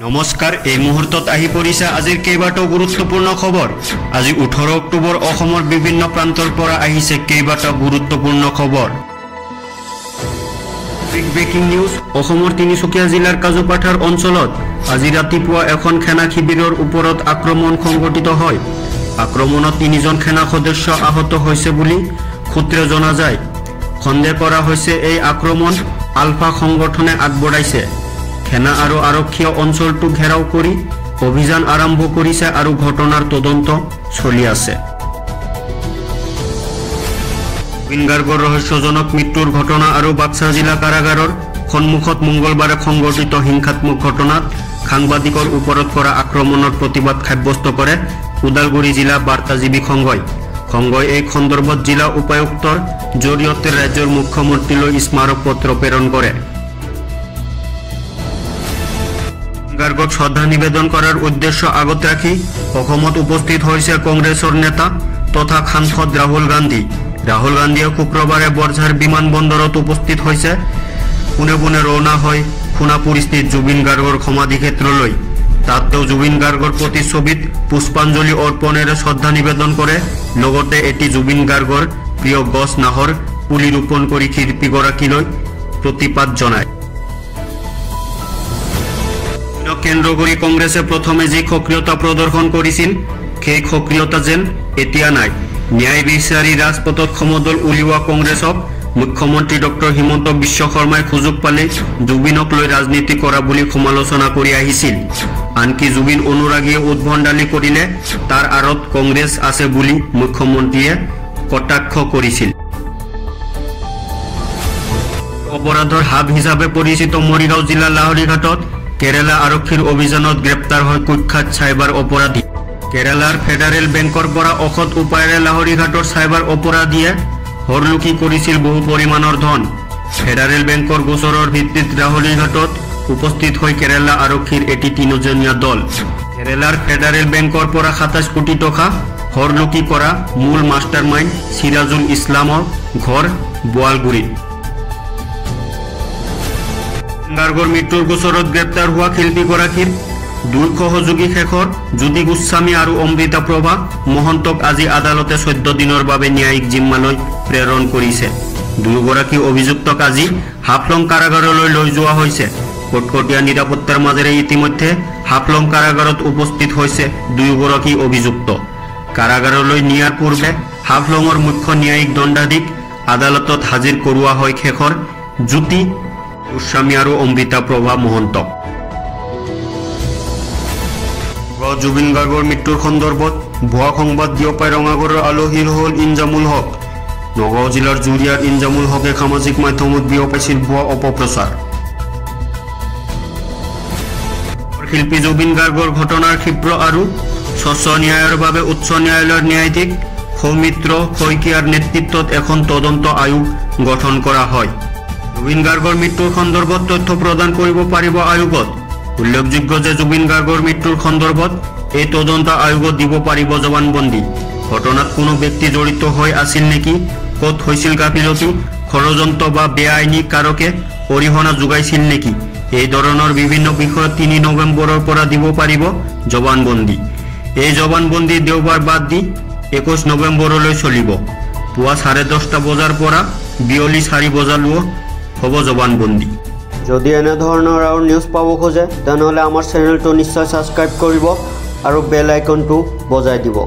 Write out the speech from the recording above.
নমস্কাৰ এই মুহূৰ্তত আহি পৰিছে আজিৰ কেইবাটাও গুৰুত্বপূৰ্ণ খবৰ। আজি 18 অক্টোবৰ অসমৰ বিভিন্ন প্ৰান্তৰ পৰা আহিছে কেইবাটাও গুৰুত্বপূৰ্ণ খবৰ। ব্ৰেকিং নিউজ অসমৰ তিনিচুকীয়া জিলাৰ কাজুপাথাৰ অঞ্চলত আজি ৰাতিপুৱা এখন সেনা শিবিৰৰ ওপৰত আক্ৰমণ সংঘটিত হয়। আক্ৰমণত 3জন সেনা সদস্য আহত হৈছে বুলি সূত্ৰে জনা যায়। সন্দেহ কৰা হৈছে এই আক্ৰমণ আলফা সংগঠনে আগবঢ়াইছে। সেনা আৰু আৰক্ষীয়ে অঞ্চলটো ঘেৰাও কৰি অভিযান আৰম্ভ কৰিছে আৰু ঘটনাৰ তদন্ত চলি আছে। জুবিন গাৰ্গৰ ৰহস্যজনক মৃত্যুৰ ঘটনা আৰু বাক্সা জিলা কাৰাগাৰৰ সন্মুখত মঙ্গলবাৰে সংঘটিত হিংসাত্মক ঘটনাত সাংবাদিকৰ ওপৰত কৰা আক্ৰমণৰ প্ৰতিবাদ সাব্যস্ত কৰে ওদালগুৰি জিলা বাৰ্তাজীৱী সংঘই। সংঘই এই সন্দৰ্ভত জিলা উপায়ুক্তৰ জৰিয়তে ৰাজ্যৰ মুখ্যমন্ত্ৰীলৈ স্মাৰক পত্ৰ প্ৰেৰণ কৰে। গাৰ্গক শ্ৰদ্ধা নিবেদন কৰাৰ উদ্দেশ্য আগত ৰাখি অসমত উপস্থিত হৈছে কংগ্ৰেছৰ নেতা তথা সাংসদ ৰাহুল গান্ধী। ৰাহুল গান্ধীয়ে শুক্ৰবাৰে বৰঝাৰ বিমানবন্দৰত উপস্থিত হৈছে। পুনে পুনে ৰওনা হয় সোণাপুৰস্থিত জুবিন গাৰ্গৰ সমাধিক্ষেত্ৰলৈ। তাত তেওঁ জুবিন গাৰ্গৰ প্ৰতিচ্ছবিত পুষ্পাঞ্জলি অৰ্পণেৰে শ্ৰদ্ধা নিবেদন কৰে। লগতে এটি জুবিন গাৰ্গৰ প্ৰিয় গছ নাহৰ পুলি ৰোপণ কৰি শিল্পীগৰাকীলৈ প্ৰতিপাদ জনায়। কেন্দ্ৰ কৰি কংগ্ৰেছে প্ৰথমে যি সক্ৰিয়তা প্ৰদৰ্শন কৰিছিল সেই সক্ৰিয়তা যেন এতিয়া নাই। ন্যায় বিচাৰি ৰাজপথত সমদল উলিওৱা কংগ্ৰেছক মুখ্যমন্ত্ৰী ডক্টৰ হিমন্ত বিশ্ব শৰ্মাই সুযোগ পালে জুবিনক লৈ ৰাজনীতি কৰা বুলি সমালোচনা কৰি আহিছিল। আনকি জুবিন অনুৰাগীয়ে উদ্ভণ্ডালি কৰিলে তাৰ আঁৰত কংগ্ৰেছ আছে বুলি মুখ্যমন্ত্ৰীয়ে কটাক্ষ কৰিছিল। অপৰাধৰ হাব হিচাপে পৰিচিত মৰিগাঁও জিলাৰ লাহৰীঘাটত কেৰালা আৰক্ষীৰ অভিযানত গ্ৰেপ্তাৰ হয় কুখ্যাত চাইবাৰ অপৰাধী। কেৰালাৰ ফেডাৰেল বেংকৰ পৰা অসৎ উপায়েৰে লাহৰীঘাটৰ চাইবাৰ অপৰাধীয়ে হৰলুকি কৰিছিল বহু পৰিমাণৰ ধন। ফেডাৰেল বেংকৰ গোচৰৰ ভিত্তিত লাহৰীঘাটত উপস্থিত হৈ কেৰালা আৰক্ষীৰ এটি 3জনীয়া দল। কেৰালাৰ ফেডাৰেল বেংকৰ পৰা 27 কোটি টকা হৰলুকি কৰা মূল মাষ্টাৰ মাইণ্ড সিৰাজুল ইছলামৰ ঘৰ বোৱালগুৰিত। গাৰ্গৰ মৃত্যুৰ গোচৰত গ্ৰেপ্তাৰ হোৱা শিল্পীগৰাকীৰ 2 সহযোগী শেখৰ, জ্যোতি গোস্বামী আৰু অমৃতা প্ৰভা মহন্তক আজি আদালতে 14 দিনৰ বাবে ন্যায়িক জিম্মালৈ প্ৰেৰণ কৰিছে। দুয়োগৰাকী অভিযুক্তক আজি হাফলং কাৰাগাৰলৈ লৈ যোৱা হৈছে। কটকটীয়া নিৰাপত্তাৰ মাজেৰে ইতিমধ্যে হাফলং কাৰাগাৰত উপস্থিত হৈছে দুয়োগৰাকী অভিযুক্ত। কাৰাগাৰলৈ নিয়াৰ পূৰ্বে হাফলঙৰ মুখ্য ন্যায়িক দণ্ডাধীশ আদালতত হাজিৰ কৰোৱা হয় শেখৰ, জ্যোতি গোস্বামী আৰু অমৃতা প্ৰভা মহন্তক। জুবিন গাৰ্গৰ মৃত্যুৰ সন্দৰ্ভত ভুৱা সংবাদ বিয়পাই ৰঙাগড়ৰ আলহীৰ হ'ল ইনজামুল হক। নগাঁও জিলাৰ জুৰিয়াৰ ইনজামুল হকে সামাজিক মাধ্যমত বিয়পাইছিল ভুৱা অপপ্ৰচাৰ। শিল্পী জুবিন গাৰ্গৰ ঘটনাৰ ক্ষীপ্ৰ আৰু স্বচ্ছ ন্যায়ৰ বাবে উচ্চ ন্যায়ালয়ৰ ন্যায়াধীশ সৌমিত্ৰ শইকীয়াৰ নেতৃত্বত এখন তদন্ত আয়োগ গঠন কৰা হয়। জুবিন গাৰ্গৰ মৃত্যুৰ সন্দৰ্ভত তথ্য প্ৰদান কৰিব পাৰিব আয়োগত। উল্লেখযোগ্য যে জুবিন গাৰ্গৰ মৃত্যুৰ সন্দৰ্ভত এই তদন্ত আয়োগত দিব পাৰিব জবানবন্দী। ঘটনাত কোনো ব্যক্তি জড়িত হৈ আছিল নেকি, ক'ত হৈছিল গাফিলতি, ষড়যন্ত্ৰ বা বেআইনী কাৰকে অৰিহণা যোগাইছিল নেকি, এই ধৰণৰ বিভিন্ন বিষয়ত 3 নৱেম্বৰৰ পৰা দিব পাৰিব জবানবন্দী। এই জবানবন্দী দেওবাৰ বাদ দি 21 নৱেম্বৰলৈ চলিব। পুৱা 10:30 বজাৰ পৰা বিয়লি 4 বজালৈ হ'ব জবানবন্দী। যদি এনেধৰণৰ আৰু নিউজ পাব খোজে তেনেহ'লে আমাৰ চেনেলটো নিশ্চয় ছাবস্ক্ৰাইব কৰিব আৰু বেল আইকনটো বজাই দিব।